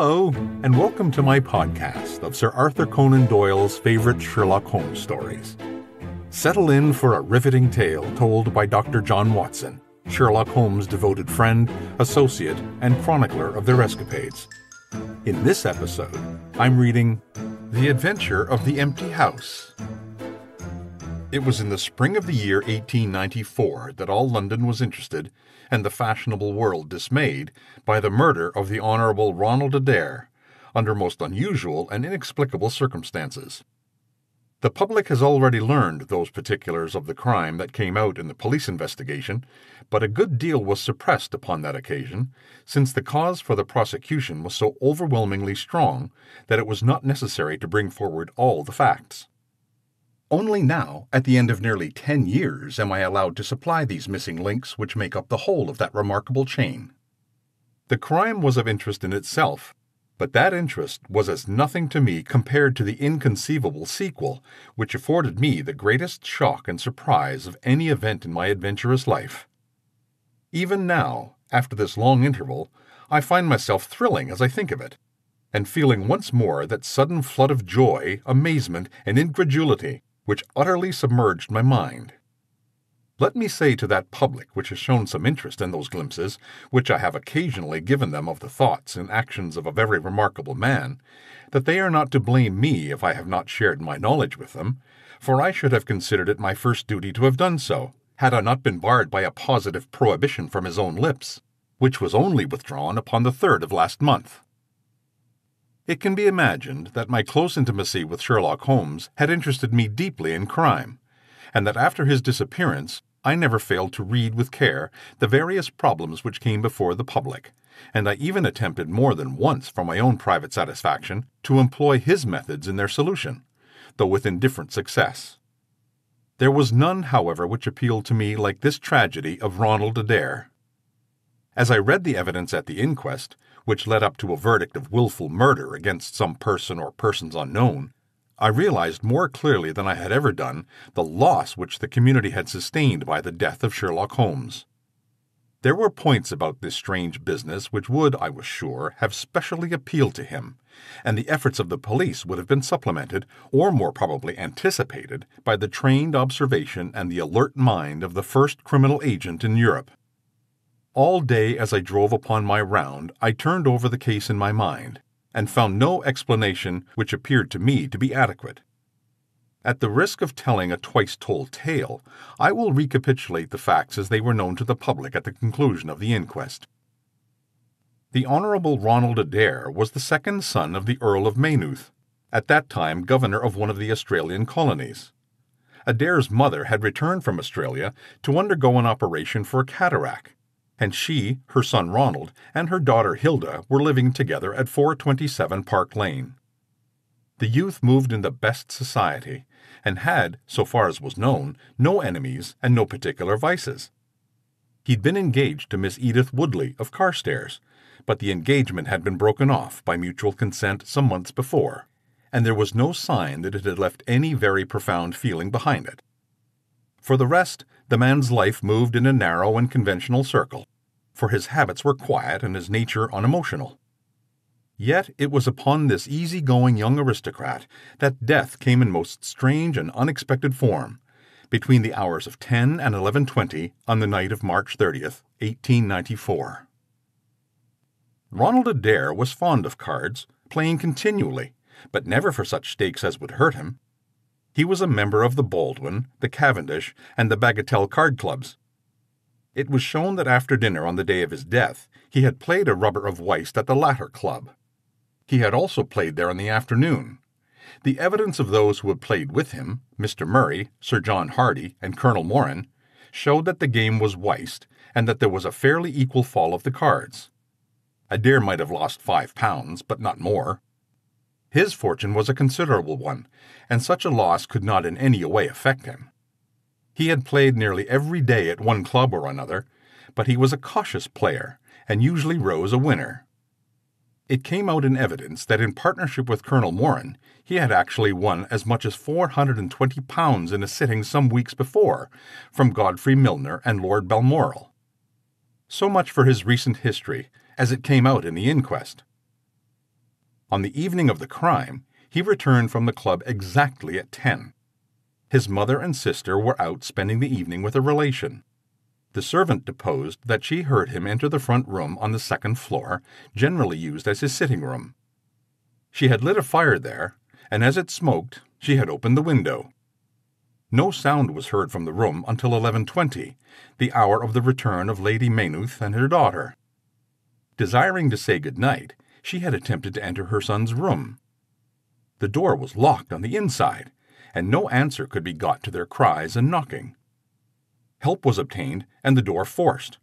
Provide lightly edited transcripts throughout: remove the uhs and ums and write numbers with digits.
Hello, and welcome to my podcast of Sir Arthur Conan Doyle's favorite Sherlock Holmes stories. Settle in for a riveting tale told by Dr. John Watson, Sherlock Holmes' devoted friend, associate, and chronicler of their escapades. In this episode, I'm reading The Adventure of the Empty House. It was in the spring of the year 1894 that all London was interested, and the fashionable world dismayed, by the murder of the Honourable Ronald Adair, under most unusual and inexplicable circumstances. The public has already learned those particulars of the crime that came out in the police investigation, but a good deal was suppressed upon that occasion, since the cause for the prosecution was so overwhelmingly strong that it was not necessary to bring forward all the facts. Only now, at the end of nearly 10 years, am I allowed to supply these missing links which make up the whole of that remarkable chain. The crime was of interest in itself, but that interest was as nothing to me compared to the inconceivable sequel, which afforded me the greatest shock and surprise of any event in my adventurous life. Even now, after this long interval, I find myself thrilling as I think of it, and feeling once more that sudden flood of joy, amazement, and incredulity which utterly submerged my mind. Let me say to that public which has shown some interest in those glimpses, which I have occasionally given them of the thoughts and actions of a very remarkable man, that they are not to blame me if I have not shared my knowledge with them, for I should have considered it my first duty to have done so, had I not been barred by a positive prohibition from his own lips, which was only withdrawn upon the 3rd of last month. It can be imagined that my close intimacy with Sherlock Holmes had interested me deeply in crime, and that after his disappearance I never failed to read with care the various problems which came before the public, and I even attempted more than once for my own private satisfaction to employ his methods in their solution, though with indifferent success. There was none, however, which appealed to me like this tragedy of Ronald Adair. As I read the evidence at the inquest, which led up to a verdict of willful murder against some person or persons unknown, I realized more clearly than I had ever done the loss which the community had sustained by the death of Sherlock Holmes. There were points about this strange business which would, I was sure, have specially appealed to him, and the efforts of the police would have been supplemented, or more probably anticipated, by the trained observation and the alert mind of the first criminal agent in Europe. All day as I drove upon my round, I turned over the case in my mind, and found no explanation which appeared to me to be adequate. At the risk of telling a twice-told tale, I will recapitulate the facts as they were known to the public at the conclusion of the inquest. The Honourable Ronald Adair was the second son of the Earl of Maynooth, at that time governor of one of the Australian colonies. Adair's mother had returned from Australia to undergo an operation for a cataract, and she, her son Ronald, and her daughter Hilda were living together at 427 Park Lane. The youth moved in the best society, and had, so far as was known, no enemies and no particular vices. He'd been engaged to Miss Edith Woodley of Carstairs, but the engagement had been broken off by mutual consent some months before, and there was no sign that it had left any very profound feeling behind it. For the rest, the man's life moved in a narrow and conventional circle, for his habits were quiet and his nature unemotional. Yet it was upon this easy-going young aristocrat that death came in most strange and unexpected form, between the hours of 10 and 11:20 on the night of March 30th, 1894. Ronald Adair was fond of cards, playing continually, but never for such stakes as would hurt him. He was a member of the Baldwin, the Cavendish, and the Bagatelle card clubs. It was shown that after dinner on the day of his death, he had played a rubber of whist at the latter club. He had also played there in the afternoon. The evidence of those who had played with him, Mr. Murray, Sir John Hardy, and Colonel Moran, showed that the game was whist, and that there was a fairly equal fall of the cards. Adair might have lost £5, but not more. His fortune was a considerable one, and such a loss could not in any way affect him. He had played nearly every day at one club or another, but he was a cautious player, and usually rose a winner. It came out in evidence that in partnership with Colonel Moran, he had actually won as much as £420 in a sitting some weeks before, from Godfrey Milner and Lord Balmoral. So much for his recent history, as it came out in the inquest. On the evening of the crime, he returned from the club exactly at 10. His mother and sister were out spending the evening with a relation. The servant deposed that she heard him enter the front room on the second floor, generally used as his sitting room. She had lit a fire there, and as it smoked, she had opened the window. No sound was heard from the room until 11:20, the hour of the return of Lady Maynooth and her daughter. Desiring to say good night, she had attempted to enter her son's room. The door was locked on the inside, and no answer could be got to their cries and knocking. Help was obtained, and the door forced.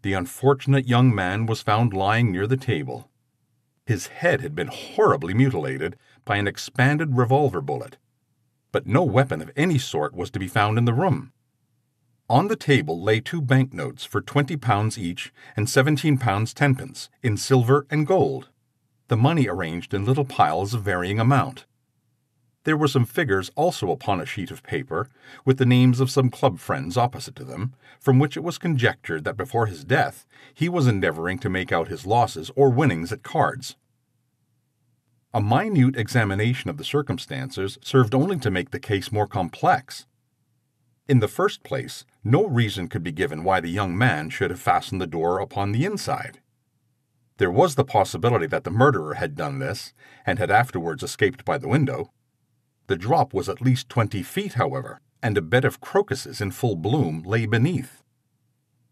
The unfortunate young man was found lying near the table. His head had been horribly mutilated by an expanded revolver bullet, but no weapon of any sort was to be found in the room. On the table lay 2 banknotes for £20 each and £17 10 in silver and gold, the money arranged in little piles of varying amount. There were some figures also upon a sheet of paper, with the names of some club friends opposite to them, from which it was conjectured that before his death he was endeavoring to make out his losses or winnings at cards. A minute examination of the circumstances served only to make the case more complex. In the first place, no reason could be given why the young man should have fastened the door upon the inside. There was the possibility that the murderer had done this, and had afterwards escaped by the window. The drop was at least 20 feet, however, and a bed of crocuses in full bloom lay beneath.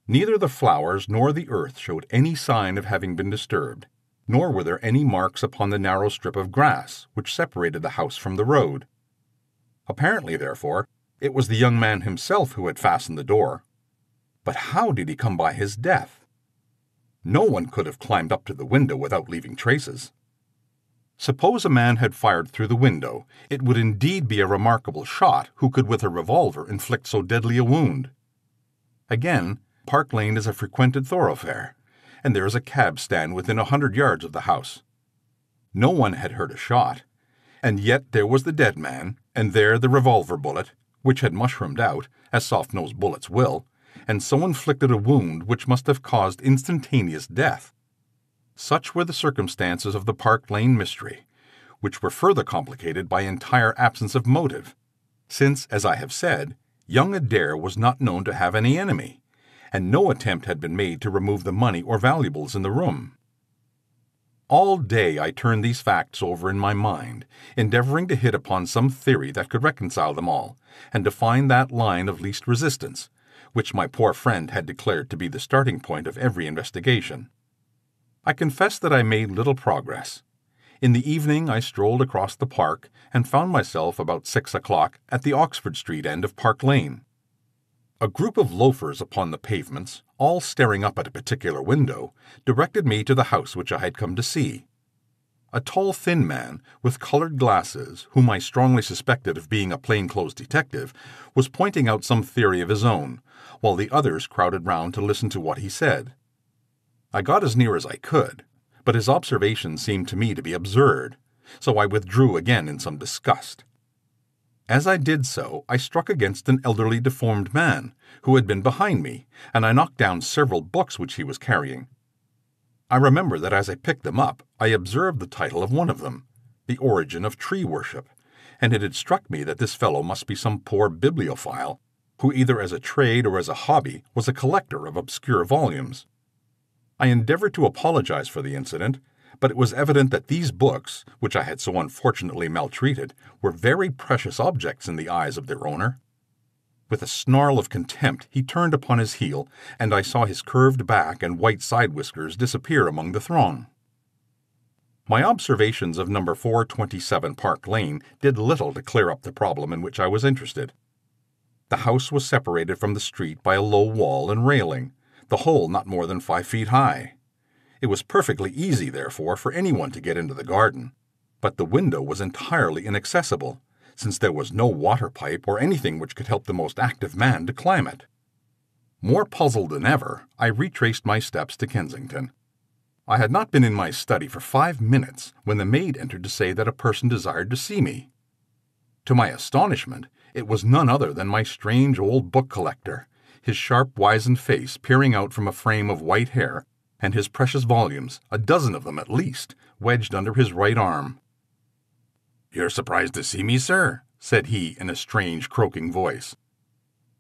Neither the flowers nor the earth showed any sign of having been disturbed, nor were there any marks upon the narrow strip of grass which separated the house from the road. Apparently, therefore, it was the young man himself who had fastened the door. But how did he come by his death? No one could have climbed up to the window without leaving traces. Suppose a man had fired through the window, it would indeed be a remarkable shot who could with a revolver inflict so deadly a wound. Again, Park Lane is a frequented thoroughfare, and there is a cab stand within 100 yards of the house. No one had heard a shot, and yet there was the dead man, and there the revolver bullet, which had mushroomed out, as soft-nosed bullets will, and so inflicted a wound which must have caused instantaneous death. Such were the circumstances of the Park Lane mystery, which were further complicated by entire absence of motive, since, as I have said, young Adair was not known to have any enemy, and no attempt had been made to remove the money or valuables in the room. All day I turned these facts over in my mind, endeavoring to hit upon some theory that could reconcile them all, and to find that line of least resistance, which my poor friend had declared to be the starting point of every investigation. I confess that I made little progress. In the evening I strolled across the park and found myself about 6 o'clock at the Oxford Street end of Park Lane. A group of loafers upon the pavements, all staring up at a particular window, directed me to the house which I had come to see. A tall, thin man, with colored glasses, whom I strongly suspected of being a plainclothes detective, was pointing out some theory of his own, while the others crowded round to listen to what he said. I got as near as I could, but his observations seemed to me to be absurd, so I withdrew again in some disgust. As I did so, I struck against an elderly deformed man, who had been behind me, and I knocked down several books which he was carrying. I remember that as I picked them up, I observed the title of one of them, The Origin of Tree Worship, and it had struck me that this fellow must be some poor bibliophile, who either as a trade or as a hobby was a collector of obscure volumes. I endeavored to apologize for the incident, but it was evident that these books, which I had so unfortunately maltreated, were very precious objects in the eyes of their owner. With a snarl of contempt, he turned upon his heel, and I saw his curved back and white side whiskers disappear among the throng. My observations of number 427 Park Lane did little to clear up the problem in which I was interested. The house was separated from the street by a low wall and railing, the whole not more than 5 feet high. It was perfectly easy, therefore, for anyone to get into the garden, but the window was entirely inaccessible, since there was no water pipe or anything which could help the most active man to climb it. More puzzled than ever, I retraced my steps to Kensington. I had not been in my study for 5 minutes when the maid entered to say that a person desired to see me. To my astonishment, it was none other than my strange old book collector, his sharp, wizened face peering out from a frame of white hair, and his precious volumes, a dozen of them at least, wedged under his right arm. "You're surprised to see me, sir?" said he in a strange, croaking voice.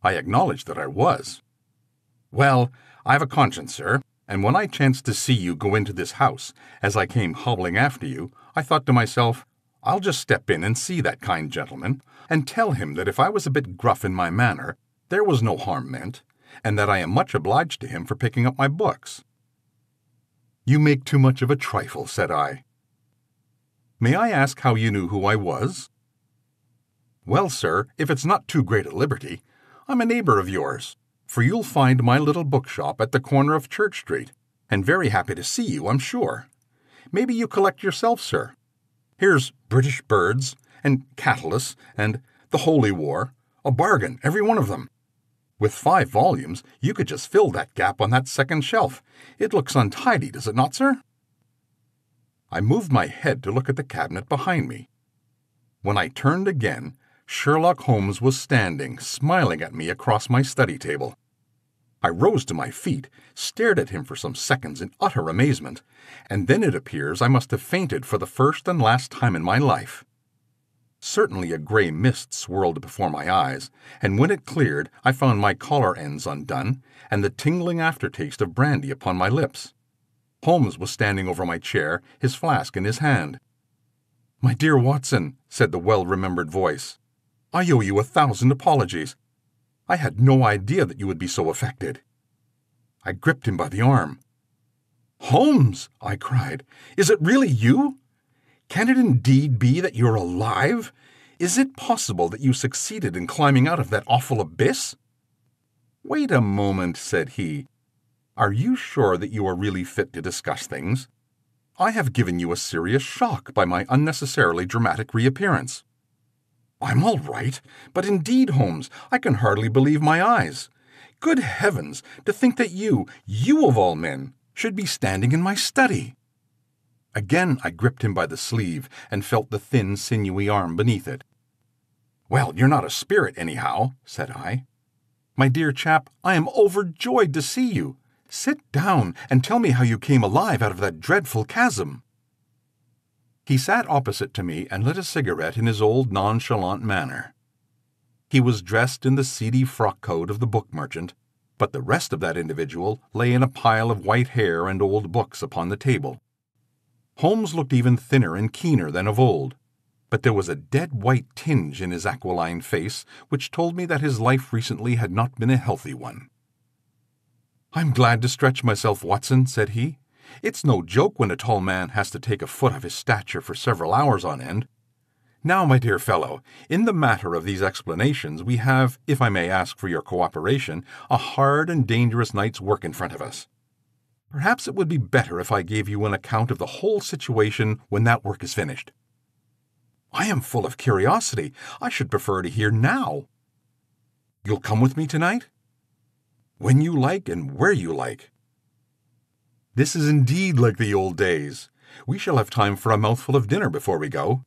I acknowledged that I was. "Well, I've a conscience, sir, and when I chanced to see you go into this house, as I came hobbling after you, I thought to myself, I'll just step in and see that kind gentleman, and tell him that if I was a bit gruff in my manner, there was no harm meant, and that I am much obliged to him for picking up my books." "You make too much of a trifle," said I. "May I ask how you knew who I was?" "Well, sir, if it's not too great a liberty, I'm a neighbor of yours, for you'll find my little bookshop at the corner of Church Street, and very happy to see you, I'm sure. Maybe you collect yourself, sir. Here's British Birds, and Catullus, and The Holy War, a bargain, every one of them. With 5 volumes, you could just fill that gap on that second shelf. It looks untidy, does it not, sir?" I moved my head to look at the cabinet behind me. When I turned again, Sherlock Holmes was standing, smiling at me across my study table. I rose to my feet, stared at him for some seconds in utter amazement, and then it appears I must have fainted for the first and last time in my life. Certainly a grey mist swirled before my eyes, and when it cleared I found my collar ends undone, and the tingling aftertaste of brandy upon my lips. Holmes was standing over my chair, his flask in his hand. "My dear Watson," said the well-remembered voice, "I owe you 1,000 apologies. I had no idea that you would be so affected." I gripped him by the arm. "Holmes," I cried, "is it really you? Can it indeed be that you're alive? Is it possible that you succeeded in climbing out of that awful abyss?" "Wait a moment," said he. "Are you sure that you are really fit to discuss things? I have given you a serious shock by my unnecessarily dramatic reappearance." "I'm all right, but indeed, Holmes, I can hardly believe my eyes. Good heavens, to think that you of all men, should be standing in my study." Again I gripped him by the sleeve and felt the thin, sinewy arm beneath it. "Well, you're not a spirit, anyhow," said I. "My dear chap, I am overjoyed to see you. Sit down and tell me how you came alive out of that dreadful chasm." He sat opposite to me and lit a cigarette in his old nonchalant manner. He was dressed in the seedy frock-coat of the book merchant, but the rest of that individual lay in a pile of white hair and old books upon the table. Holmes looked even thinner and keener than of old, but there was a dead-white tinge in his aquiline face which told me that his life recently had not been a healthy one. "I'm glad to stretch myself, Watson," said he. "It's no joke when a tall man has to take a foot of his stature for several hours on end. Now, my dear fellow, in the matter of these explanations we have, if I may ask for your cooperation, a hard and dangerous night's work in front of us. Perhaps it would be better if I gave you an account of the whole situation when that work is finished." "I am full of curiosity. I should prefer to hear now." "You'll come with me tonight?" "When you like and where you like." "This is indeed like the old days. We shall have time for a mouthful of dinner before we go.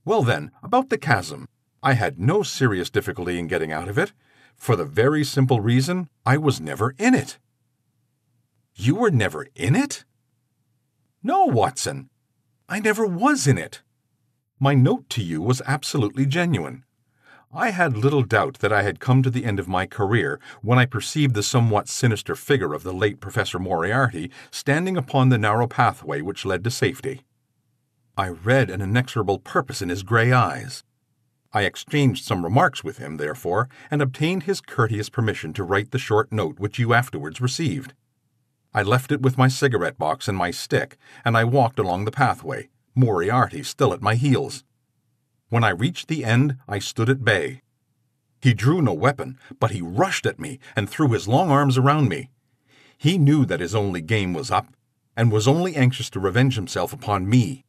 Well then, about the chasm. I had no serious difficulty in getting out of it, for the very simple reason I was never in it." "You were never in it?" "No, Watson. I never was in it. My note to you was absolutely genuine. I had little doubt that I had come to the end of my career when I perceived the somewhat sinister figure of the late Professor Moriarty standing upon the narrow pathway which led to safety. I read an inexorable purpose in his grey eyes. I exchanged some remarks with him, therefore, and obtained his courteous permission to write the short note which you afterwards received. I left it with my cigarette box and my stick, and I walked along the pathway, Moriarty still at my heels. When I reached the end, I stood at bay. He drew no weapon, but he rushed at me and threw his long arms around me. He knew that his only game was up, and was only anxious to revenge himself upon me.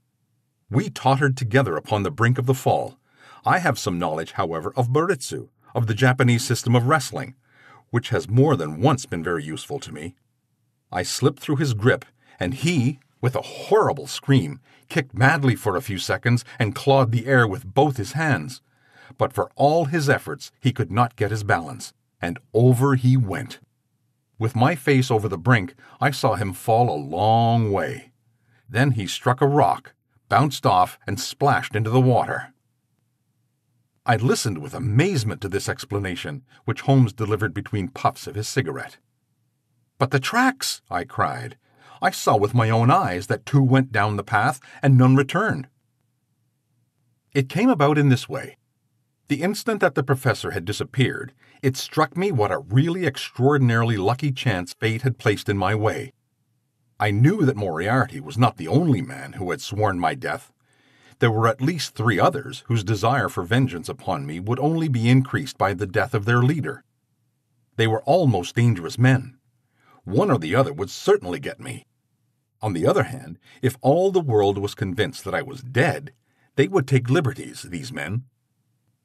We tottered together upon the brink of the fall. I have some knowledge, however, of Baritsu, of the Japanese system of wrestling, which has more than once been very useful to me. I slipped through his grip, and he, with a horrible scream, kicked madly for a few seconds and clawed the air with both his hands. But for all his efforts, he could not get his balance, and over he went. With my face over the brink, I saw him fall a long way. Then he struck a rock, bounced off, and splashed into the water. I listened with amazement to this explanation, which Holmes delivered between puffs of his cigarette. "But the tracks!" I cried. "I saw with my own eyes that 2 went down the path and none returned." It came about in this way. The instant that the professor had disappeared, it struck me what a really extraordinarily lucky chance fate had placed in my way. I knew that Moriarty was not the only man who had sworn my death. There were at least 3 others whose desire for vengeance upon me would only be increased by the death of their leader. They were all most dangerous men. One or the other would certainly get me. On the other hand, if all the world was convinced that I was dead, they would take liberties, these men.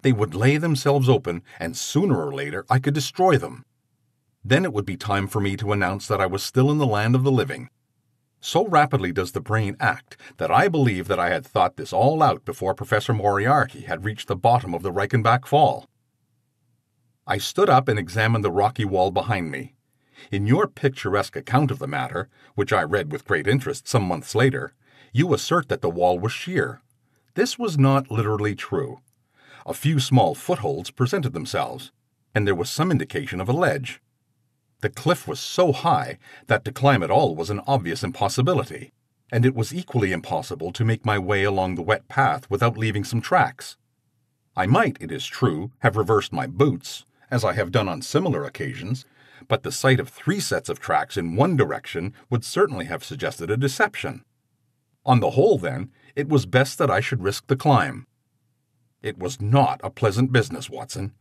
They would lay themselves open, and sooner or later I could destroy them. Then it would be time for me to announce that I was still in the land of the living. So rapidly does the brain act that I believe that I had thought this all out before Professor Moriarty had reached the bottom of the Reichenbach Fall. I stood up and examined the rocky wall behind me. In your picturesque account of the matter, which I read with great interest some months later, you assert that the wall was sheer. This was not literally true. A few small footholds presented themselves, and there was some indication of a ledge. The cliff was so high that to climb at all was an obvious impossibility, and it was equally impossible to make my way along the wet path without leaving some tracks. I might, it is true, have reversed my boots, as I have done on similar occasions, but the sight of 3 sets of tracks in one direction would certainly have suggested a deception. On the whole, then, it was best that I should risk the climb. It was not a pleasant business, Watson.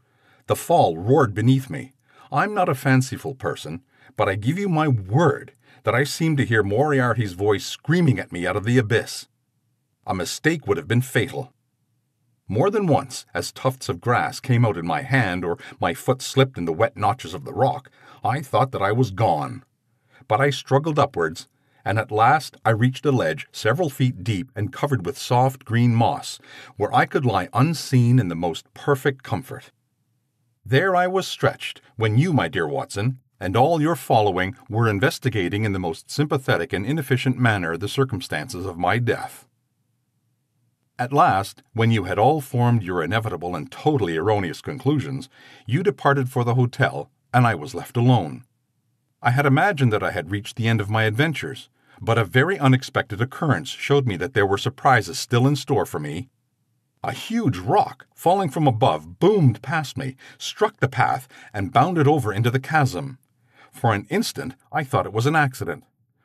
The fall roared beneath me. I'm not a fanciful person, but I give you my word that I seemed to hear Moriarty's voice screaming at me out of the abyss. A mistake would have been fatal. More than once, as tufts of grass came out in my hand or my foot slipped in the wet notches of the rock, I thought that I was gone. But I struggled upwards, and at last I reached a ledge several feet deep and covered with soft green moss, where I could lie unseen in the most perfect comfort. There I was stretched when you, my dear Watson, and all your following were investigating in the most sympathetic and inefficient manner the circumstances of my death. At last, when you had all formed your inevitable and totally erroneous conclusions, you departed for the hotel, and I was left alone. I had imagined that I had reached the end of my adventures, but a very unexpected occurrence showed me that there were surprises still in store for me. A huge rock, falling from above, boomed past me, struck the path, and bounded over into the chasm. For an instant, I thought it was an accident,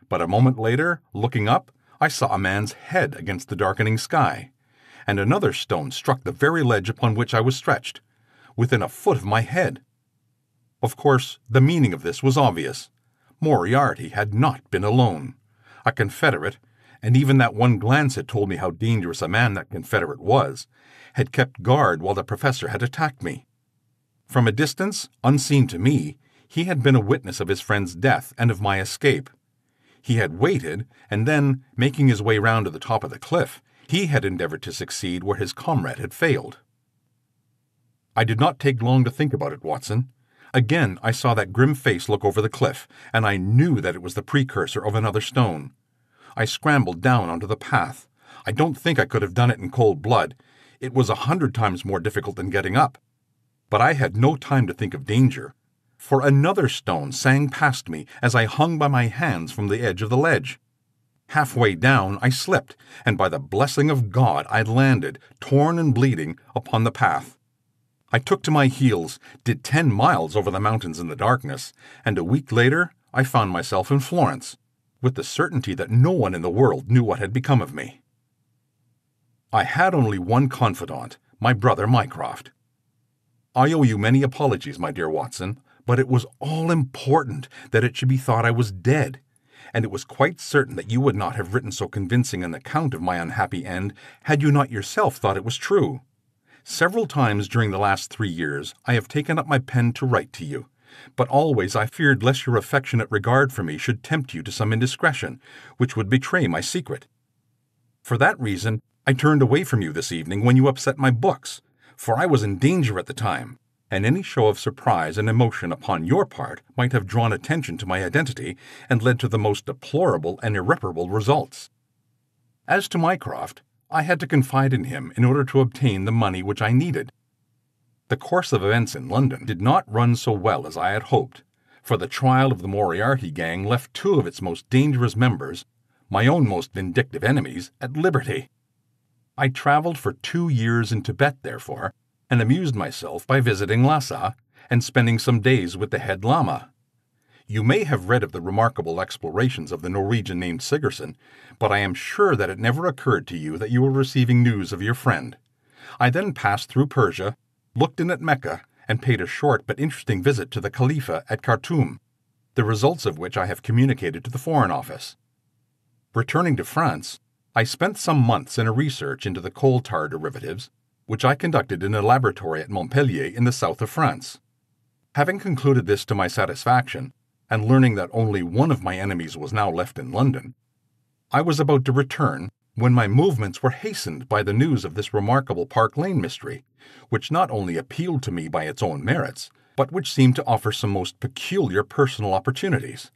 but a moment later, looking up, I saw a man's head against the darkening sky, and another stone struck the very ledge upon which I was stretched, within a foot of my head. Of course, the meaning of this was obvious. Moriarty had not been alone. A confederate, and even that one glance had told me how dangerous a man that confederate was, had kept guard while the professor had attacked me. From a distance, unseen to me, he had been a witness of his friend's death and of my escape. He had waited, and then, making his way round to the top of the cliff, he had endeavored to succeed where his comrade had failed. I did not take long to think about it, Watson. Again I saw that grim face look over the cliff, and I knew that it was the precursor of another stone. I scrambled down onto the path. I don't think I could have done it in cold blood. It was 100 times more difficult than getting up. But I had no time to think of danger, for another stone sang past me as I hung by my hands from the edge of the ledge. Halfway down I slipped, and by the blessing of God I landed, torn and bleeding, upon the path. I took to my heels, did 10 miles over the mountains in the darkness, and a week later I found myself in Florence, with the certainty that no one in the world knew what had become of me. I had only one confidant, my brother Mycroft. I owe you many apologies, my dear Watson, but it was all important that it should be thought I was dead, and it was quite certain that you would not have written so convincing an account of my unhappy end had you not yourself thought it was true. Several times during the last 3 years I have taken up my pen to write to you, but always I feared lest your affectionate regard for me should tempt you to some indiscretion, which would betray my secret. For that reason, I turned away from you this evening when you upset my books, for I was in danger at the time, and any show of surprise and emotion upon your part might have drawn attention to my identity and led to the most deplorable and irreparable results. As to Mycroft, I had to confide in him in order to obtain the money which I needed. The course of events in London did not run so well as I had hoped, for the trial of the Moriarty gang left two of its most dangerous members, my own most vindictive enemies, at liberty. I traveled for 2 years in Tibet, therefore, and amused myself by visiting Lhasa and spending some days with the head lama. You may have read of the remarkable explorations of the Norwegian named Sigerson, but I am sure that it never occurred to you that you were receiving news of your friend. I then passed through Persia, looked in at Mecca, and paid a short but interesting visit to the Khalifa at Khartoum, the results of which I have communicated to the Foreign Office. Returning to France, I spent some months in a research into the coal tar derivatives, which I conducted in a laboratory at Montpellier in the south of France. Having concluded this to my satisfaction, and learning that only one of my enemies was now left in London, I was about to return when my movements were hastened by the news of this remarkable Park Lane mystery, which not only appealed to me by its own merits, but which seemed to offer some most peculiar personal opportunities.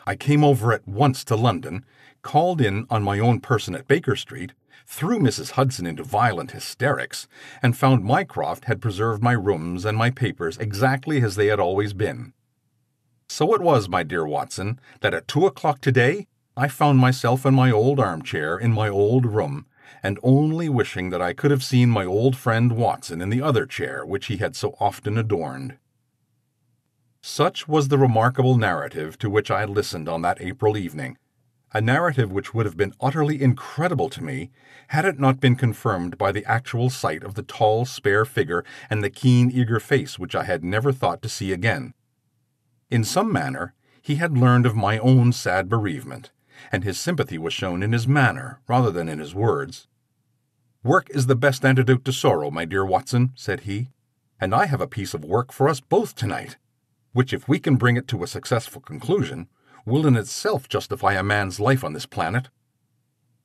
I came over at once to London, called in on my own person at Baker Street, threw Mrs. Hudson into violent hysterics, and found Mycroft had preserved my rooms and my papers exactly as they had always been. So it was, my dear Watson, that at 2 o'clock today I found myself in my old armchair in my old room, and only wishing that I could have seen my old friend Watson in the other chair which he had so often adorned. Such was the remarkable narrative to which I listened on that April evening, a narrative which would have been utterly incredible to me had it not been confirmed by the actual sight of the tall, spare figure and the keen, eager face which I had never thought to see again. In some manner, he had learned of my own sad bereavement, and his sympathy was shown in his manner rather than in his words. "Work is the best antidote to sorrow, my dear Watson," said he, "and I have a piece of work for us both tonight, which, if we can bring it to a successful conclusion, will in itself justify a man's life on this planet."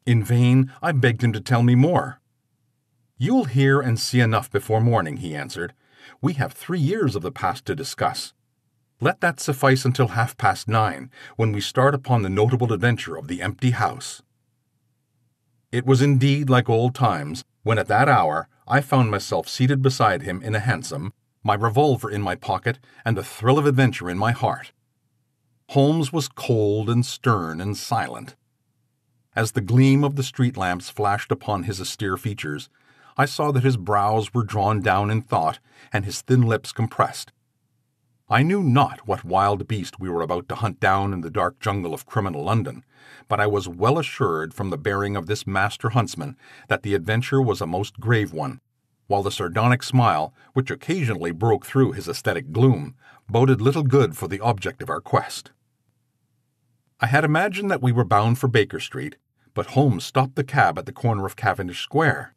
In vain I begged him to tell me more. "You'll hear and see enough before morning," he answered. "We have 3 years of the past to discuss. Let that suffice until 9:30, when we start upon the notable adventure of the empty house." It was indeed like old times, when at that hour I found myself seated beside him in a hansom, my revolver in my pocket, and the thrill of adventure in my heart. Holmes was cold and stern and silent. As the gleam of the street lamps flashed upon his austere features, I saw that his brows were drawn down in thought and his thin lips compressed. I knew not what wild beast we were about to hunt down in the dark jungle of criminal London, but I was well assured from the bearing of this master huntsman that the adventure was a most grave one, while the sardonic smile, which occasionally broke through his aesthetic gloom, boded little good for the object of our quest. I had imagined that we were bound for Baker Street, but Holmes stopped the cab at the corner of Cavendish Square.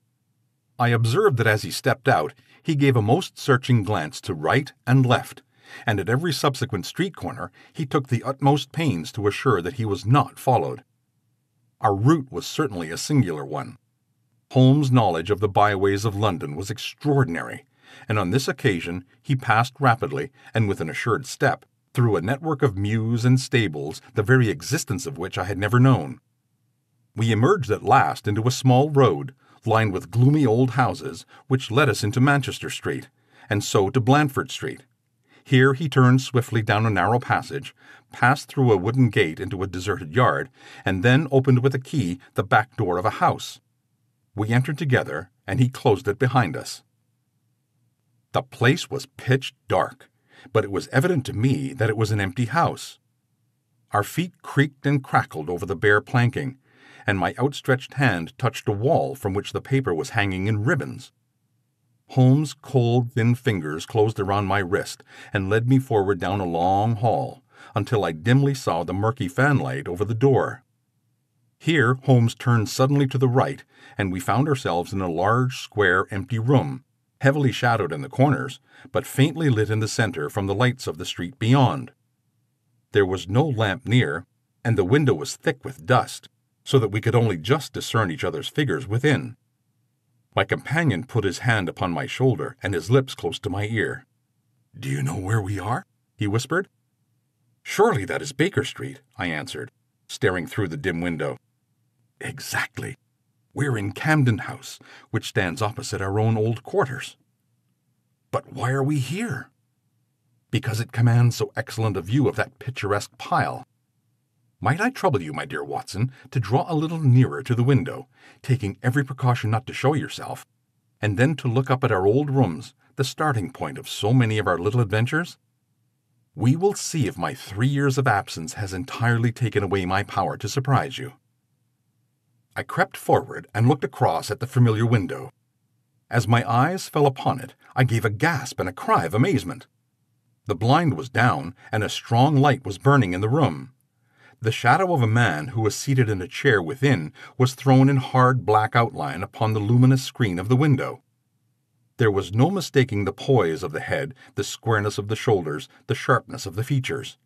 I observed that as he stepped out, he gave a most searching glance to right and left, and at every subsequent street corner he took the utmost pains to assure that he was not followed. Our route was certainly a singular one. Holmes' knowledge of the byways of London was extraordinary, and on this occasion he passed rapidly and with an assured step through a network of mews and stables the very existence of which I had never known. We emerged at last into a small road, lined with gloomy old houses, which led us into Manchester Street, and so to Blandford Street. Here he turned swiftly down a narrow passage, passed through a wooden gate into a deserted yard, and then opened with a key the back door of a house. We entered together, and he closed it behind us. The place was pitch dark, but it was evident to me that it was an empty house. Our feet creaked and crackled over the bare planking, and my outstretched hand touched a wall from which the paper was hanging in ribbons. Holmes' cold, thin fingers closed around my wrist and led me forward down a long hall, until I dimly saw the murky fanlight over the door. Here Holmes turned suddenly to the right, and we found ourselves in a large, square, empty room, heavily shadowed in the corners, but faintly lit in the center from the lights of the street beyond. There was no lamp near, and the window was thick with dust, so that we could only just discern each other's figures within. My companion put his hand upon my shoulder and his lips close to my ear. "Do you know where we are?" he whispered. "Surely that is Baker Street," I answered, staring through the dim window. Exactly. We're in Camden House, which stands opposite our own old quarters. But why are we here? Because it commands so excellent a view of that picturesque pile. Might I trouble you, my dear Watson, to draw a little nearer to the window, taking every precaution not to show yourself, and then to look up at our old rooms, the starting point of so many of our little adventures? We will see if my 3 years of absence has entirely taken away my power to surprise you. I crept forward and looked across at the familiar window. As my eyes fell upon it, I gave a gasp and a cry of amazement. The blind was down, and a strong light was burning in the room. The shadow of a man who was seated in a chair within was thrown in hard black outline upon the luminous screen of the window. There was no mistaking the poise of the head, the squareness of the shoulders, the sharpness of the features.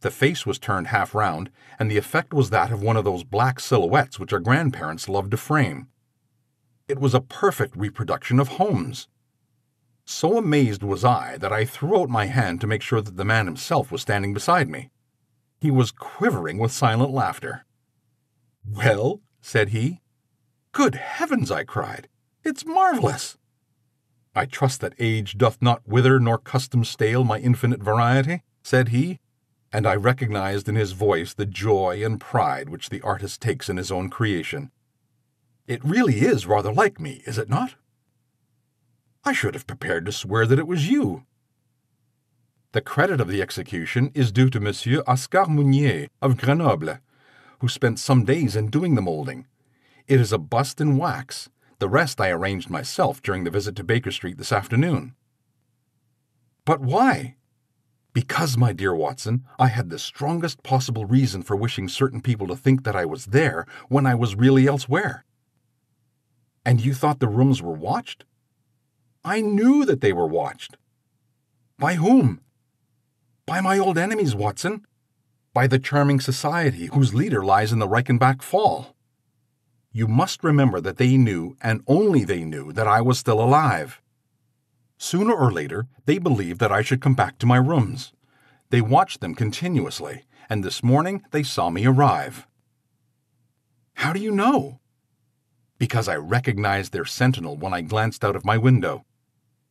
The face was turned half round, and the effect was that of one of those black silhouettes which our grandparents loved to frame. It was a perfect reproduction of Holmes. So amazed was I that I threw out my hand to make sure that the man himself was standing beside me. He was quivering with silent laughter. "Well," said he. "Good heavens," I cried. "It's marvelous!" "I trust that age doth not wither nor custom stale my infinite variety," said he, and I recognized in his voice the joy and pride which the artist takes in his own creation. "It really is rather like me, is it not? I should have prepared to swear that it was you." The credit of the execution is due to Monsieur Oscar Mounier of Grenoble, who spent some days in doing the moulding. It is a bust in wax. The rest I arranged myself during the visit to Baker Street this afternoon. "But why?" "Because, my dear Watson, I had the strongest possible reason for wishing certain people to think that I was there when I was really elsewhere." "And you thought the rooms were watched?" "I knew that they were watched." "By whom?" "By my old enemies, Watson. By the charming society whose leader lies in the Reichenbach Fall. You must remember that they knew, and only they knew, that I was still alive. Sooner or later, they believed that I should come back to my rooms. They watched them continuously, and this morning they saw me arrive." "How do you know?" "Because I recognized their sentinel when I glanced out of my window.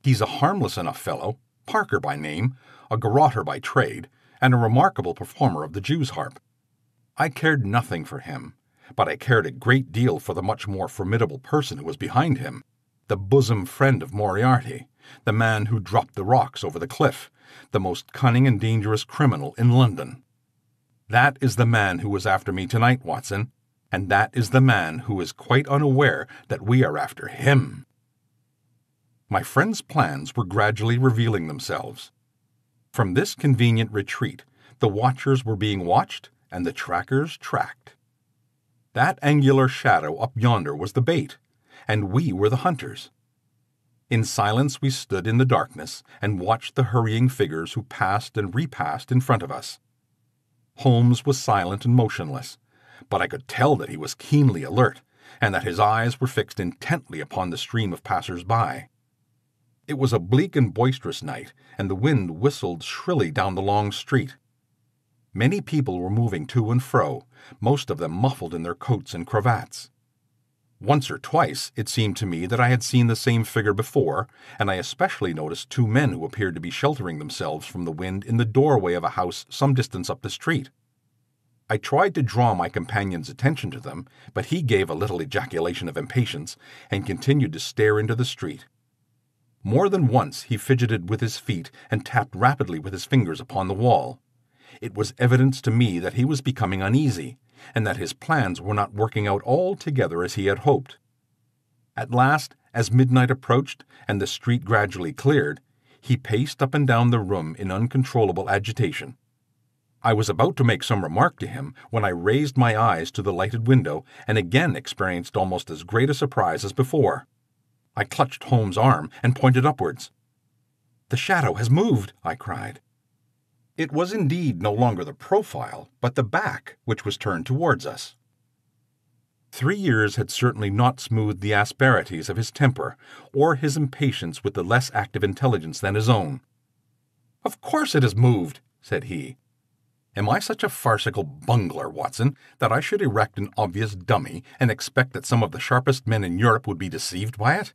He's a harmless enough fellow, Parker by name, a garrotter by trade, and a remarkable performer of the Jew's harp. I cared nothing for him, but I cared a great deal for the much more formidable person who was behind him, the bosom friend of Moriarty, the man who dropped the rocks over the cliff, the most cunning and dangerous criminal in London. That is the man who was after me tonight, Watson, and that is the man who is quite unaware that we are after him." My friend's plans were gradually revealing themselves. From this convenient retreat, the watchers were being watched and the trackers tracked. That angular shadow up yonder was the bait, and we were the hunters. In silence we stood in the darkness and watched the hurrying figures who passed and repassed in front of us. Holmes was silent and motionless, but I could tell that he was keenly alert, and that his eyes were fixed intently upon the stream of passers-by. It was a bleak and boisterous night, and the wind whistled shrilly down the long street. Many people were moving to and fro, most of them muffled in their coats and cravats. Once or twice it seemed to me that I had seen the same figure before, and I especially noticed 2 men who appeared to be sheltering themselves from the wind in the doorway of a house some distance up the street. I tried to draw my companion's attention to them, but he gave a little ejaculation of impatience and continued to stare into the street. More than once he fidgeted with his feet and tapped rapidly with his fingers upon the wall. It was evidence to me that he was becoming uneasy, and that his plans were not working out altogether as he had hoped. At last, as midnight approached and the street gradually cleared, he paced up and down the room in uncontrollable agitation. I was about to make some remark to him when I raised my eyes to the lighted window and again experienced almost as great a surprise as before. I clutched Holmes' arm and pointed upwards. "The shadow has moved," I cried. It was indeed no longer the profile, but the back, which was turned towards us. 3 years had certainly not smoothed the asperities of his temper, or his impatience with the less active intelligence than his own. "Of course it has moved," said he. Am I such a farcical bungler, Watson, that I should erect an obvious dummy and expect that some of the sharpest men in Europe would be deceived by it?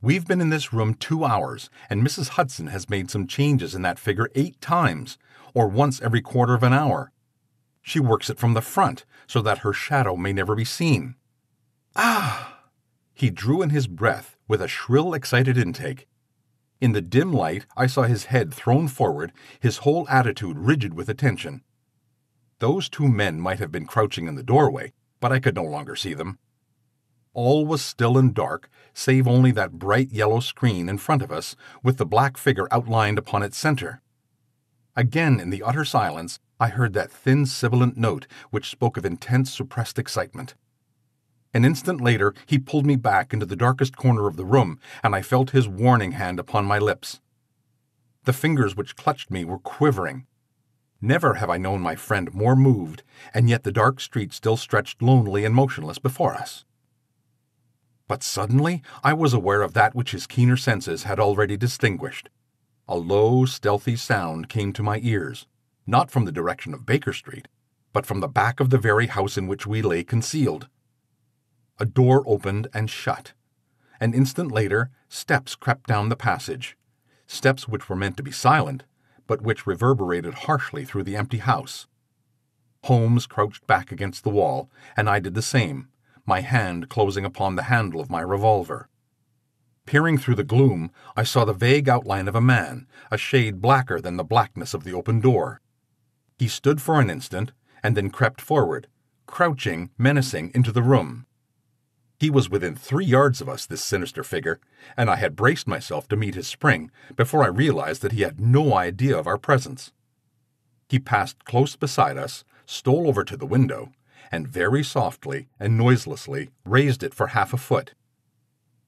We've been in this room 2 hours, and Mrs. Hudson has made some changes in that figure 8 times, or once every quarter of an hour. She works it from the front, so that her shadow may never be seen. Ah! He drew in his breath with a shrill, excited intake. In the dim light, I saw his head thrown forward, his whole attitude rigid with attention. Those 2 men might have been crouching in the doorway, but I could no longer see them. All was still and dark, save only that bright yellow screen in front of us, with the black figure outlined upon its center. Again, in the utter silence, I heard that thin, sibilant note which spoke of intense, suppressed excitement. An instant later, he pulled me back into the darkest corner of the room, and I felt his warning hand upon my lips. The fingers which clutched me were quivering. Never have I known my friend more moved, and yet the dark street still stretched lonely and motionless before us. But suddenly I was aware of that which his keener senses had already distinguished. A low, stealthy sound came to my ears, not from the direction of Baker Street, but from the back of the very house in which we lay concealed. A door opened and shut. An instant later, steps crept down the passage, steps which were meant to be silent, but which reverberated harshly through the empty house. Holmes crouched back against the wall, and I did the same, my hand closing upon the handle of my revolver. Peering through the gloom, I saw the vague outline of a man, a shade blacker than the blackness of the open door. He stood for an instant, and then crept forward, crouching, menacing, into the room. He was within 3 yards of us, this sinister figure, and I had braced myself to meet his spring before I realized that he had no idea of our presence. He passed close beside us, stole over to the window, and very softly and noiselessly raised it for half a foot.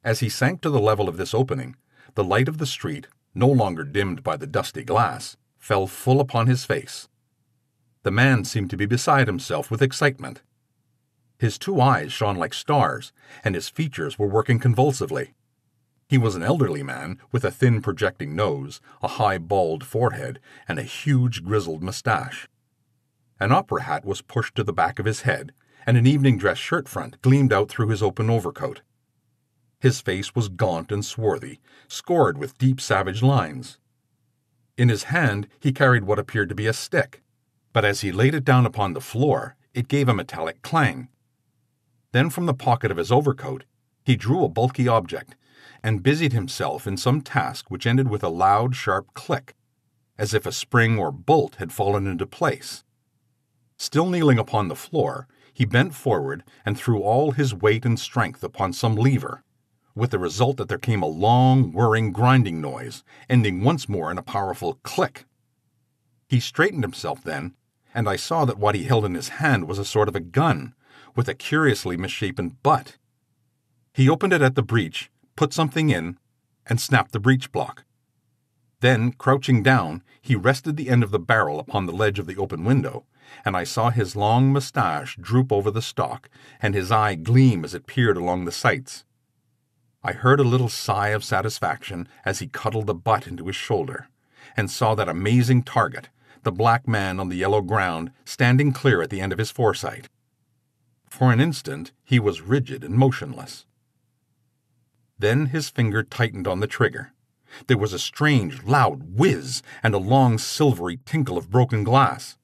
As he sank to the level of this opening, the light of the street, no longer dimmed by the dusty glass, fell full upon his face. The man seemed to be beside himself with excitement. His 2 eyes shone like stars, and his features were working convulsively. He was an elderly man with a thin projecting nose, a high bald forehead, and a huge grizzled mustache. An opera hat was pushed to the back of his head, and an evening dress shirt front gleamed out through his open overcoat. His face was gaunt and swarthy, scored with deep savage lines. In his hand he carried what appeared to be a stick, but as he laid it down upon the floor, it gave a metallic clang. Then from the pocket of his overcoat he drew a bulky object, and busied himself in some task which ended with a loud, sharp click, as if a spring or bolt had fallen into place. Still kneeling upon the floor, he bent forward and threw all his weight and strength upon some lever, with the result that there came a long, whirring, grinding noise, ending once more in a powerful click. He straightened himself then, and I saw that what he held in his hand was a sort of a gun, with a curiously misshapen butt. He opened it at the breech, put something in, and snapped the breech block. Then, crouching down, he rested the end of the barrel upon the ledge of the open window, and I saw his long mustache droop over the stock, and his eye gleam as it peered along the sights. I heard a little sigh of satisfaction as he cuddled the butt into his shoulder, and saw that amazing target, the black man on the yellow ground, standing clear at the end of his foresight. For an instant he was rigid and motionless. Then his finger tightened on the trigger. There was a strange, loud whiz, and a long, silvery tinkle of broken glass.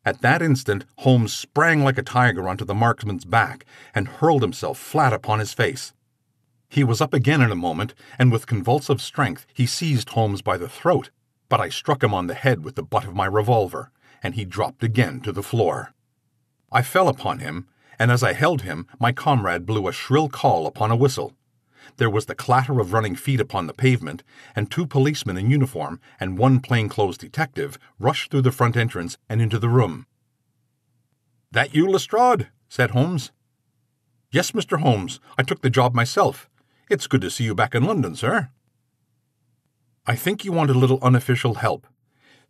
At that instant, Holmes sprang like a tiger onto the marksman's back and hurled himself flat upon his face. He was up again in a moment, and with convulsive strength he seized Holmes by the throat, but I struck him on the head with the butt of my revolver, and he dropped again to the floor. I fell upon him, and as I held him, my comrade blew a shrill call upon a whistle. There was the clatter of running feet upon the pavement, and 2 policemen in uniform and 1 plainclothes detective rushed through the front entrance and into the room. "That you, Lestrade?" said Holmes. "Yes, Mr. Holmes. I took the job myself. It's good to see you back in London, sir." "I think you want a little unofficial help.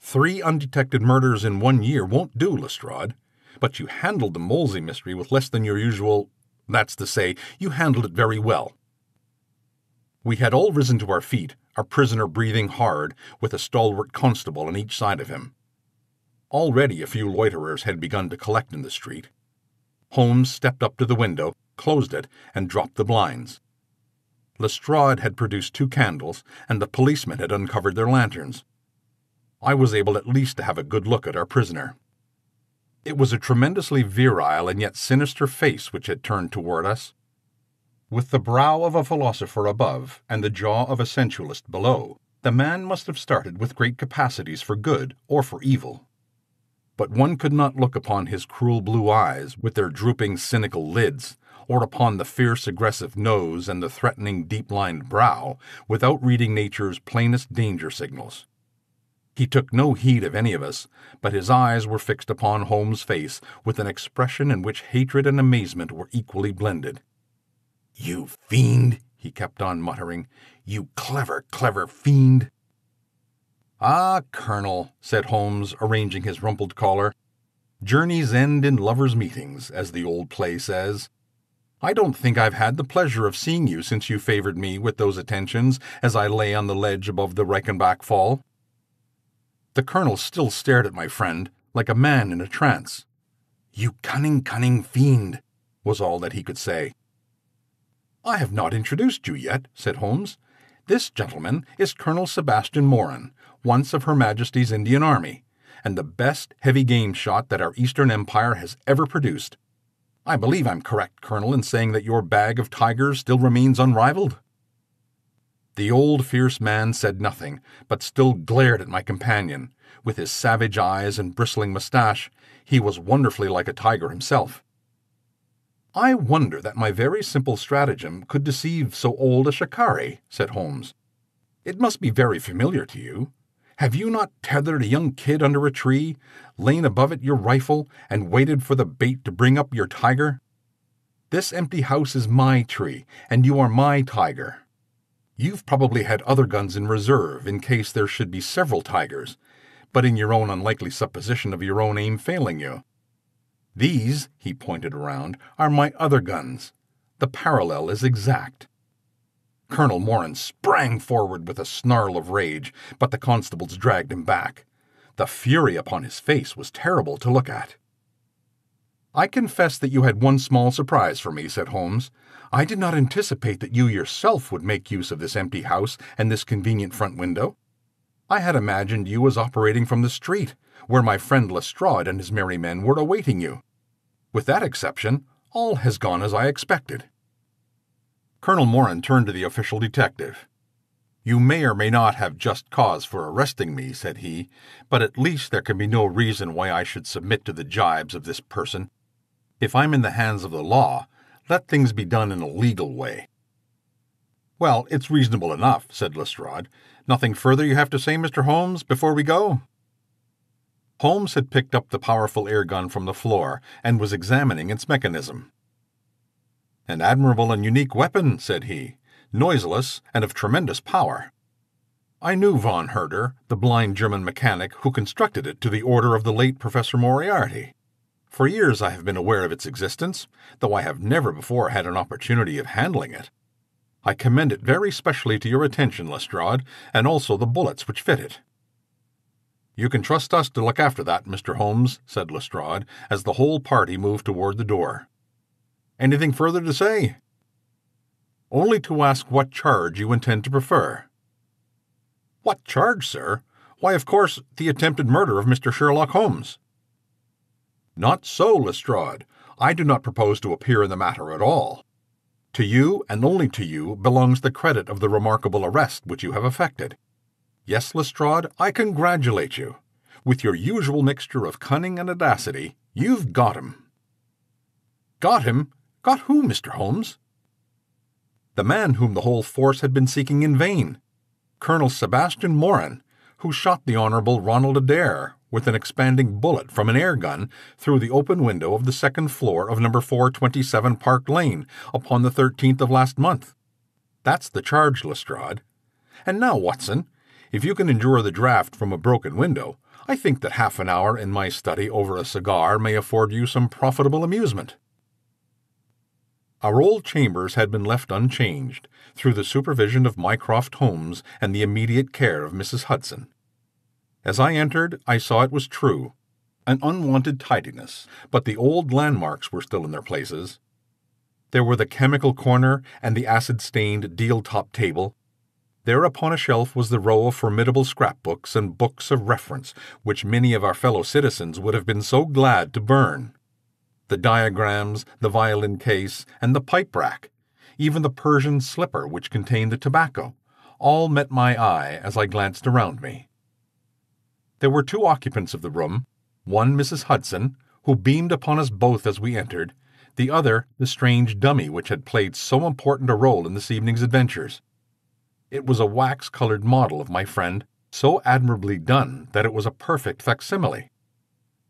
3 undetected murders in 1 year won't do, Lestrade. But you handled the Molesey mystery with less than your usual— that's to say, you handled it very well." We had all risen to our feet, our prisoner breathing hard, with a stalwart constable on each side of him. Already a few loiterers had begun to collect in the street. Holmes stepped up to the window, closed it, and dropped the blinds. Lestrade had produced 2 candles, and the policemen had uncovered their lanterns. I was able at least to have a good look at our prisoner. It was a tremendously virile and yet sinister face which had turned toward us. With the brow of a philosopher above and the jaw of a sensualist below, the man must have started with great capacities for good or for evil. But one could not look upon his cruel blue eyes with their drooping cynical lids, or upon the fierce aggressive nose and the threatening deep-lined brow, without reading nature's plainest danger signals. He took no heed of any of us, but his eyes were fixed upon Holmes' face with an expression in which hatred and amazement were equally blended. "You fiend," he kept on muttering. "You clever, clever fiend." "Ah, Colonel," said Holmes, arranging his rumpled collar. "Journeys end in lovers' meetings, as the old play says. I don't think I've had the pleasure of seeing you since you favored me with those attentions as I lay on the ledge above the Reichenbach fall." The colonel still stared at my friend, like a man in a trance. "You cunning, cunning fiend," was all that he could say. "I have not introduced you yet," said Holmes. "This gentleman is Colonel Sebastian Moran, once of Her Majesty's Indian Army, and the best heavy game shot that our Eastern Empire has ever produced. I believe I'm correct, Colonel, in saying that your bag of tigers still remains unrivaled?" The old fierce man said nothing, but still glared at my companion. With his savage eyes and bristling moustache, he was wonderfully like a tiger himself. "I wonder that my very simple stratagem could deceive so old a shikari," said Holmes. "It must be very familiar to you. Have you not tethered a young kid under a tree, lain above it your rifle, and waited for the bait to bring up your tiger? This empty house is my tree, and you are my tiger. You've probably had other guns in reserve in case there should be several tigers, but in your own unlikely supposition of your own aim failing you. These," he pointed around, "are my other guns. The parallel is exact." Colonel Moran sprang forward with a snarl of rage, but the constables dragged him back. The fury upon his face was terrible to look at. "I confess that you had one small surprise for me," said Holmes. "I did not anticipate that you yourself would make use of this empty house and this convenient front window. I had imagined you as operating from the street, where my friend Lestrade and his merry men were awaiting you. With that exception, all has gone as I expected." Colonel Moran turned to the official detective. "You may or may not have just cause for arresting me," said he, "but at least there can be no reason why I should submit to the jibes of this person. If I'm in the hands of the law, let things be done in a legal way." "Well, it's reasonable enough," said Lestrade. "Nothing further you have to say, Mr. Holmes, before we go?" Holmes had picked up the powerful air gun from the floor and was examining its mechanism. "An admirable and unique weapon," said he, "noiseless and of tremendous power. I knew von Herder, the blind German mechanic who constructed it to the order of the late Professor Moriarty. For years I have been aware of its existence, though I have never before had an opportunity of handling it. I commend it very specially to your attention, Lestrade, and also the bullets which fit it." "You can trust us to look after that, Mr. Holmes," said Lestrade, as the whole party moved toward the door. "Anything further to say?" "Only to ask what charge you intend to prefer." "What charge, sir? Why, of course, the attempted murder of Mr. Sherlock Holmes." "Not so, Lestrade. I do not propose to appear in the matter at all. To you, and only to you, belongs the credit of the remarkable arrest which you have effected. Yes, Lestrade, I congratulate you. With your usual mixture of cunning and audacity, you've got him." "Got him? Got who, Mr. Holmes?" "The man whom the whole force had been seeking in vain. Colonel Sebastian Moran, who shot the Honourable Ronald Adair with an expanding bullet from an air gun through the open window of the second floor of number 427 Park Lane upon the 13th of last month. That's the charge, Lestrade. And now, Watson, if you can endure the draught from a broken window, I think that half an hour in my study over a cigar may afford you some profitable amusement." Our old chambers had been left unchanged, through the supervision of Mycroft Holmes and the immediate care of Mrs. Hudson. As I entered, I saw it was true. an unwanted tidiness, but the old landmarks were still in their places. There were the chemical corner and the acid-stained deal-top table. There upon a shelf was the row of formidable scrapbooks and books of reference, which many of our fellow citizens would have been so glad to burn. The diagrams, the violin case, and the pipe rack, even the Persian slipper which contained the tobacco, all met my eye as I glanced around me. There were two occupants of the room, one Mrs. Hudson, who beamed upon us both as we entered, the other the strange dummy which had played so important a role in this evening's adventures. It was a wax-colored model of my friend, so admirably done that it was a perfect facsimile.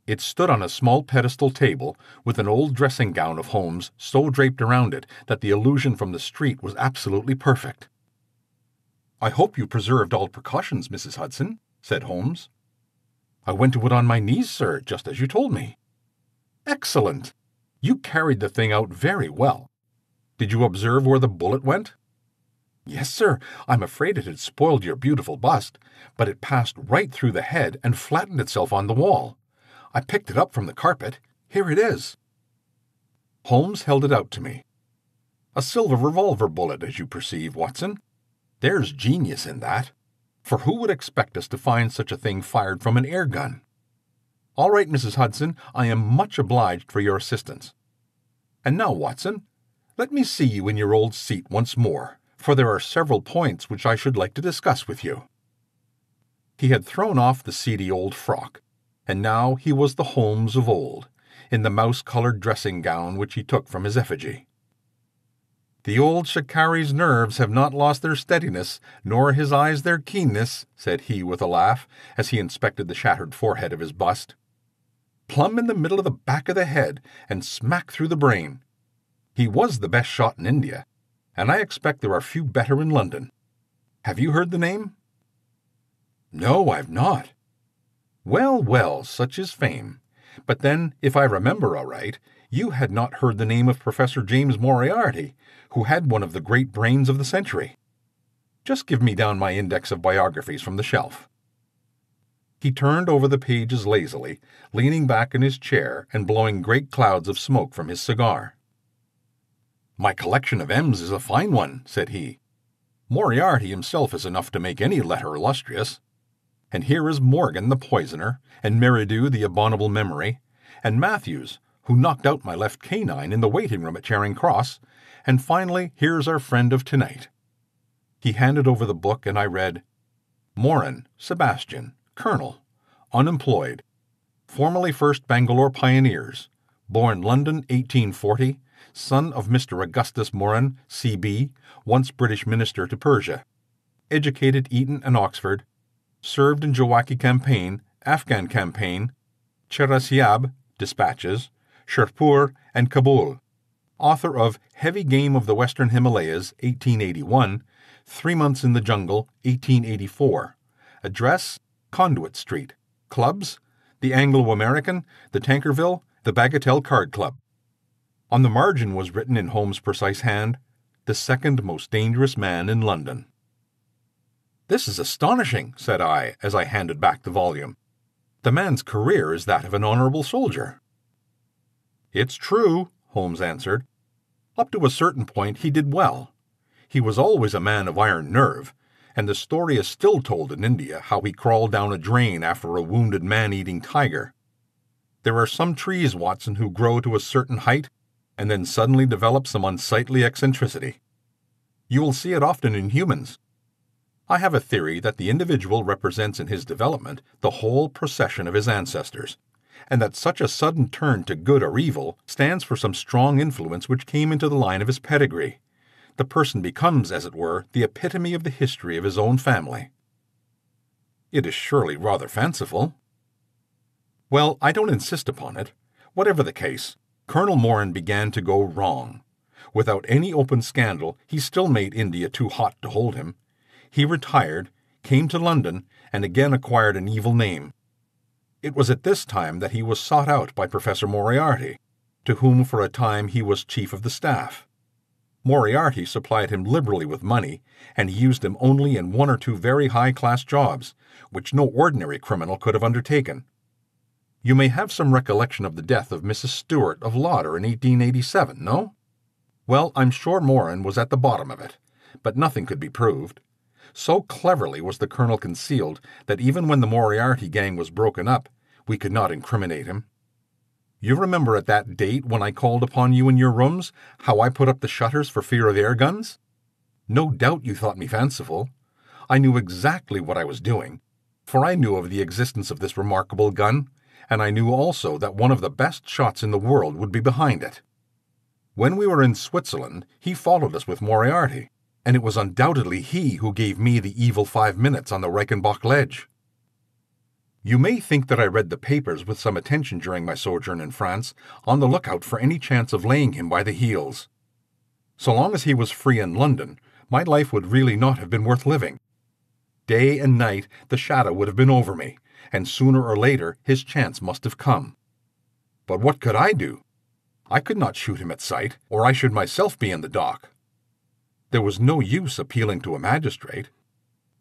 It stood on a small pedestal table, with an old dressing-gown of Holmes so draped around it that the illusion from the street was absolutely perfect. "I hope you preserved all precautions, Mrs. Hudson," said Holmes. "I went to it on my knees, sir, just as you told me." "Excellent! You carried the thing out very well. Did you observe where the bullet went?" "Yes, sir. I'm afraid it had spoiled your beautiful bust, but it passed right through the head and flattened itself on the wall. I picked it up from the carpet. Here it is." Holmes held it out to me. "A silver revolver bullet, as you perceive, Watson. There's genius in that, for who would expect us to find such a thing fired from an air gun? All right, Mrs. Hudson, I am much obliged for your assistance. And now, Watson, let me see you in your old seat once more, for there are several points which I should like to discuss with you." He had thrown off the seedy old frock, and now he was the Holmes of old, in the mouse-colored dressing-gown which he took from his effigy. "The old shikari's nerves have not lost their steadiness, nor his eyes their keenness," said he with a laugh, as he inspected the shattered forehead of his bust. "Plumb in the middle of the back of the head, and smack through the brain. He was the best shot in India, and I expect there are few better in London. Have you heard the name?" "No, I've not." "Well, well, such is fame. But then, if I remember aright, you had not heard the name of Professor James Moriarty, who had one of the great brains of the century. Just give me down my index of biographies from the shelf." He turned over the pages lazily, leaning back in his chair and blowing great clouds of smoke from his cigar. "My collection of M's is a fine one," said he. "Moriarty himself is enough to make any letter illustrious. And here is Morgan the poisoner, and Meridew the abominable memory, and Matthews, who knocked out my left canine in the waiting-room at Charing Cross, and finally here's our friend of tonight." He handed over the book, and I read, "Moran, Sebastian, Colonel, unemployed, formerly 1st Bangalore Pioneers, born London 1840, son of Mr. Augustus Moran, C.B., once British Minister to Persia, educated Eton and Oxford, served in Jawaki Campaign, Afghan Campaign, Cherasiab, Dispatches, Sherpur, and Kabul, author of Heavy Game of the Western Himalayas, 1881, 3 Months in the Jungle, 1884, address, Conduit Street, clubs, the Anglo-American, the Tankerville, the Bagatelle Card Club." On the margin was written in Holmes' precise hand, "The second most dangerous man in London." "This is astonishing," said I, as I handed back the volume. "The man's career is that of an honorable soldier." "It's true," Holmes answered. "Up to a certain point he did well. He was always a man of iron nerve, and the story is still told in India how he crawled down a drain after a wounded man-eating tiger. There are some trees, Watson, who grow to a certain height and then suddenly develop some unsightly eccentricity. You will see it often in humans. I have a theory that the individual represents in his development the whole procession of his ancestors, and that such a sudden turn to good or evil stands for some strong influence which came into the line of his pedigree. The person becomes, as it were, the epitome of the history of his own family." "It is surely rather fanciful." "Well, I don't insist upon it. Whatever the case, Colonel Moran began to go wrong. Without any open scandal, he still made India too hot to hold him. He retired, came to London, and again acquired an evil name. It was at this time that he was sought out by Professor Moriarty, to whom for a time he was chief of the staff. Moriarty supplied him liberally with money, and he used him only in 1 or 2 very high-class jobs, which no ordinary criminal could have undertaken. You may have some recollection of the death of Mrs. Stewart of Lauder in 1887, no? Well, I'm sure Morin was at the bottom of it, but nothing could be proved. So cleverly was the colonel concealed that even when the Moriarty gang was broken up, we could not incriminate him. You remember at that date when I called upon you in your rooms, how I put up the shutters for fear of air guns? No doubt you thought me fanciful. I knew exactly what I was doing, for I knew of the existence of this remarkable gun, and I knew also that one of the best shots in the world would be behind it. When we were in Switzerland, he followed us with Moriarty, and it was undoubtedly he who gave me the evil 5 minutes on the Reichenbach ledge. You may think that I read the papers with some attention during my sojourn in France, on the lookout for any chance of laying him by the heels. So long as he was free in London, my life would really not have been worth living. Day and night the shadow would have been over me, and sooner or later his chance must have come. But what could I do? I could not shoot him at sight, or I should myself be in the dock. There was no use appealing to a magistrate.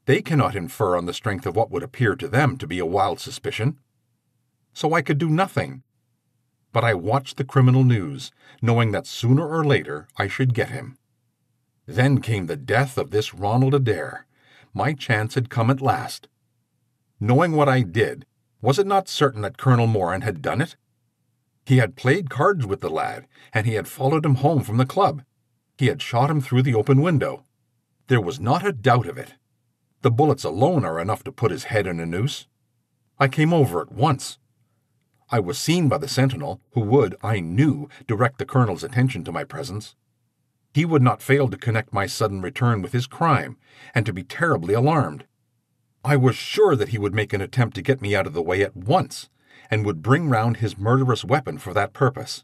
They cannot infer on the strength of what would appear to them to be a wild suspicion. So I could do nothing. But I watched the criminal news, knowing that sooner or later I should get him. Then came the death of this Ronald Adair. My chance had come at last. Knowing what I did, was it not certain that Colonel Morin had done it? He had played cards with the lad, and he had followed him home from the club. He had shot him through the open window. There was not a doubt of it. The bullets alone are enough to put his head in a noose. I came over at once. I was seen by the sentinel, who would, I knew, direct the colonel's attention to my presence. He would not fail to connect my sudden return with his crime, and to be terribly alarmed. I was sure that he would make an attempt to get me out of the way at once, and would bring round his murderous weapon for that purpose.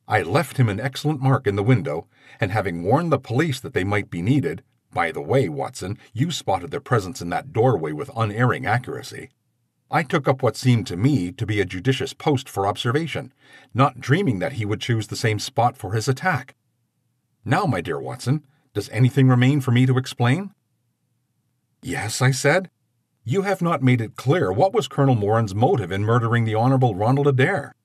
I left him an excellent mark in the window, and having warned the police that they might be needed, by the way, Watson, you spotted their presence in that doorway with unerring accuracy, I took up what seemed to me to be a judicious post for observation, not dreaming that he would choose the same spot for his attack. Now, my dear Watson, does anything remain for me to explain? Yes, I said. You have not made it clear what was Colonel Morin's motive in murdering the Honourable Ronald Adair.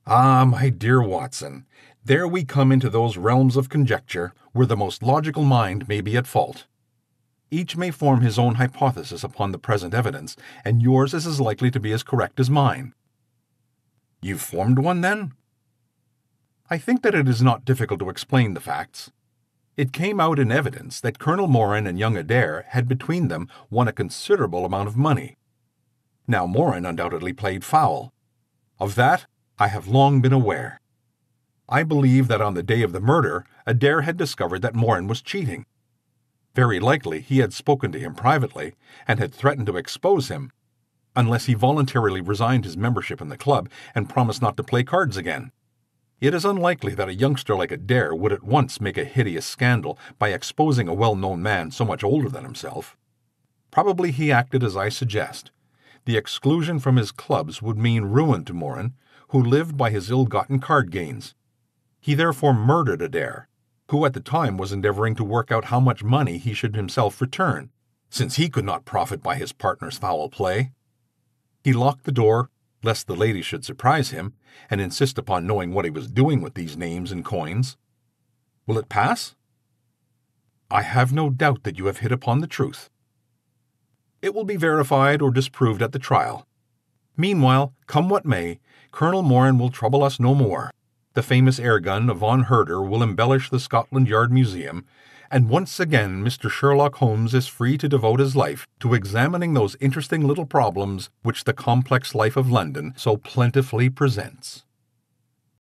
Ah, my dear Watson, there we come into those realms of conjecture where the most logical mind may be at fault. Each may form his own hypothesis upon the present evidence, and yours is as likely to be as correct as mine. You've formed one, then? I think that it is not difficult to explain the facts. It came out in evidence that Colonel Morin and young Adair had between them won a considerable amount of money. Now Morin undoubtedly played foul. Of that I have long been aware. I believe that on the day of the murder Adair had discovered that Morin was cheating. Very likely he had spoken to him privately, and had threatened to expose him, unless he voluntarily resigned his membership in the club and promised not to play cards again. It is unlikely that a youngster like Adair would at once make a hideous scandal by exposing a well-known man so much older than himself. Probably he acted as I suggest. The exclusion from his clubs would mean ruin to Morin, who lived by his ill-gotten card gains. He therefore murdered Adair, who at the time was endeavoring to work out how much money he should himself return, since he could not profit by his partner's foul play. He locked the door, lest the lady should surprise him, and insist upon knowing what he was doing with these names and coins. Will it pass? I have no doubt that you have hit upon the truth. It will be verified or disproved at the trial. Meanwhile, come what may, Colonel Morin will trouble us no more. The famous airgun of von Herder will embellish the Scotland Yard Museum, and once again Mr. Sherlock Holmes is free to devote his life to examining those interesting little problems which the complex life of London so plentifully presents.